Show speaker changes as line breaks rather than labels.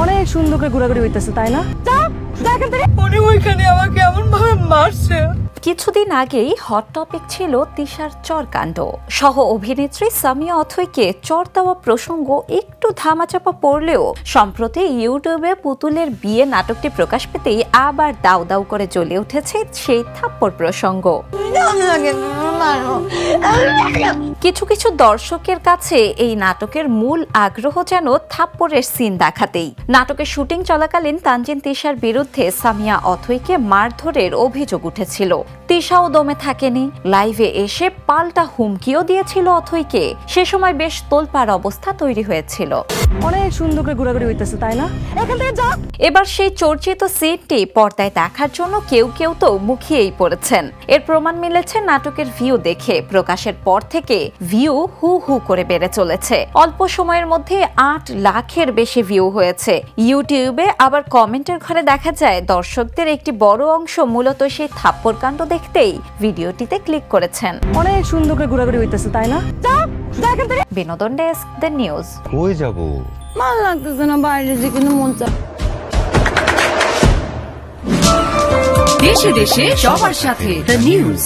অনেক সুন্দর করে ঘোরাঘুরি হইতেছে, তাই না?
উনি ওইখানে আমাকে এমন ভাবে মারছে।
কিছুদিন আগেই হট টপিক ছিল তিশার চরকাণ্ড। সহ অভিনেত্রী সামিয়া অথৈকে চর দেওয়া প্রসঙ্গ একটু ধামাচাপা পড়লেও সম্প্রতি ইউটিউবে পুতুলের বিয়ে নাটকটি প্রকাশ পেতেই আবার দাউ দাউ করে জ্বলে উঠেছে সেই থাপ্পড় প্রসঙ্গ। কিছু কিছু দর্শকের কাছে এই নাটকের মূল আগ্রহ যেন থাপ্পড়ের সিন দেখাতেই। নাটকের শুটিং চলাকালীন তানজিন তিশার বিরুদ্ধে সামিয়া অথৈকে মারধরের অভিযোগ উঠেছিল। তিশাও দমে থাকেনি, লাইভে এসে পাল্টা হুমকিও দিয়েছিল অথৈকে। সে সময় বেশ তোলপাড় অবস্থা তৈরি হয়েছিল।
অনেক সুন্দর করে ঘোরাঘুরি হইতেছে, তাই না? এখান থেকে যা।
এবার সেই চর্চিত সিনটি পর্দায় দেখার জন্য কেউ কেউ তো মুখিয়েই পড়েছেন। এর প্রমাণ মিলেছে নাটকের ভিউ দেখে। প্রকাশের পর থেকে ভিউ হু হু করে বেড়ে চলেছে। অল্প সময়ের মধ্যে 8 লাখের বেশি ভিউ হয়েছে। ইউটিউবে আবার কমেন্টের ঘরে দেখা যায় দর্শকদের একটি বড় অংশ মূলত সেই থাপ্পড় কাণ্ড দেখতেই ভিডিওটিতে ক্লিক করেছেন।
অনেক সুন্দর করে ঘোরাঘুরি হইতেছে, তাই না?
বিনোদন ডেস্ক, দ্য নিউজ।
কই যাব?
ভালো লাগতেছে না, বাইরে যে কিন্তু মন চায়।
দেশে দেশে সবার সাথে দ্য নিউজ।